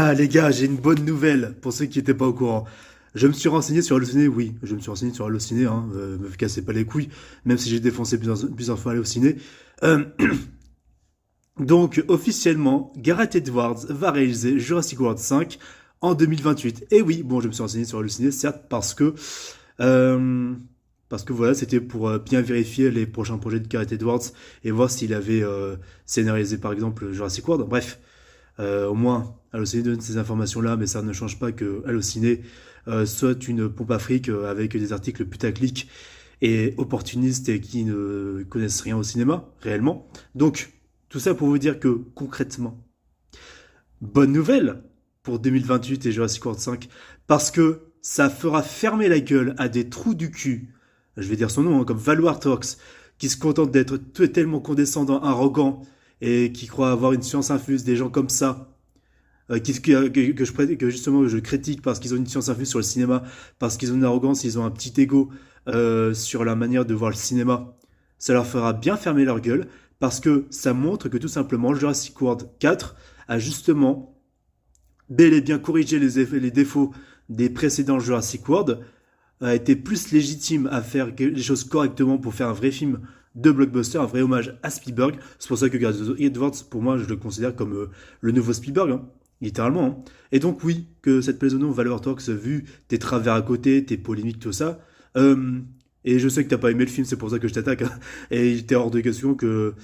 Ah les gars, j'ai une bonne nouvelle pour ceux qui n'étaient pas au courant. Je me suis renseigné sur Allociné, oui, je me suis renseigné sur Allociné, hein, me cassez pas les couilles, même si j'ai défoncé plusieurs fois Allociné. Euh, donc officiellement, Gareth Edwards va réaliser Jurassic World 5 en 2028. Et oui, bon, je me suis renseigné sur Allociné, certes, euh, parce que voilà, c'était pour bien vérifier les prochains projets de Gareth Edwards et voir s'il avait scénarisé par exemple Jurassic World. Bref. Au moins, Allociné donne ces informations-là, mais ça ne change pas que Allociné soit une pompe à fric avec des articles putaclic et opportunistes et qui ne connaissent rien au cinéma, réellement. Donc, tout ça pour vous dire que, concrètement, bonne nouvelle pour 2028 et Jurassic World 5, parce que ça fera fermer la gueule à des trous du cul, je vais dire son nom, hein, comme Valouar Talks, qui se contentent d'être tellement condescendants, arrogants, et qui croient avoir une science infuse, des gens comme ça, que justement je critique parce qu'ils ont une science infuse sur le cinéma, parce qu'ils ont une arrogance, ils ont un petit ego sur la manière de voir le cinéma. Ça leur fera bien fermer leur gueule, parce que ça montre que tout simplement Jurassic World 4 a justement bel et bien corrigé les défauts des précédents Jurassic World, a été plus légitime à faire les choses correctement pour faire un vrai film de blockbuster, un vrai hommage à Spielberg. C'est pour ça que Gareth Edwards, pour moi, je le considère comme le nouveau Spielberg, hein, littéralement. Hein. Et donc oui, que cette plaise ou non, Valor Talks, vu tes travers à côté, tes polémiques, tout ça, euh, et je sais que t'as pas aimé le film, c'est pour ça que je t'attaque. Hein. Et il était hors de question que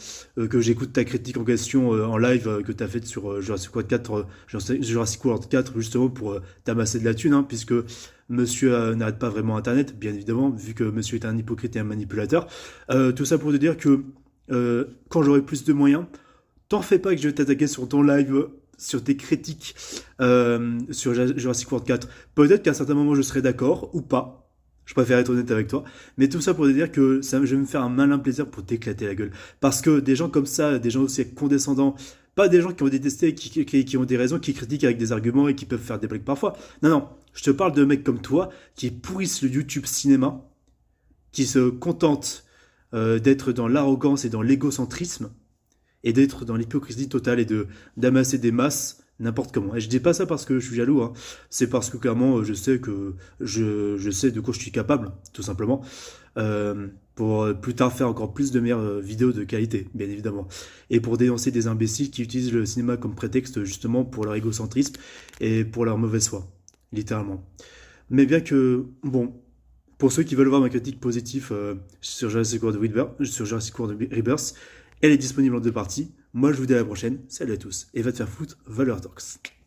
j'écoute ta critique en question en live que t'as faite sur Jurassic World 4, Jurassic World 4 justement pour t'amasser de la thune, hein, puisque monsieur n'arrête pas vraiment Internet, bien évidemment, vu que monsieur est un hypocrite et un manipulateur. Tout ça pour te dire que quand j'aurai plus de moyens, t'en fais pas que je vais t'attaquer sur ton live, sur tes critiques sur Jurassic World 4. Peut-être qu'à un certain moment je serai d'accord ou pas. Je préfère être honnête avec toi. Mais tout ça pour te dire que je vais me faire un malin plaisir pour t'éclater la gueule. Parce que des gens comme ça, des gens aussi condescendants, pas des gens qui ont détesté, qui ont des raisons, qui critiquent avec des arguments et qui peuvent faire des blagues parfois. Non, non. Je te parle de mecs comme toi qui pourrissent le YouTube cinéma, qui se contentent d'être dans l'arrogance et dans l'égocentrisme et d'être dans l'hypocrisie totale et de d'amasser des masses n'importe comment. Et je dis pas ça parce que je suis jaloux, hein. C'est parce que clairement je sais que je sais de quoi je suis capable, tout simplement, pour plus tard faire encore plus de meilleures vidéos de qualité, bien évidemment, et pour dénoncer des imbéciles qui utilisent le cinéma comme prétexte justement pour leur égocentrisme et pour leur mauvaise foi, littéralement. Mais bien que, bon, pour ceux qui veulent voir ma critique positive sur Jurassic World Rebirth, elle est disponible en deux parties. Moi, je vous dis à la prochaine. Salut à tous. Et va te faire foutre, Valor Talks.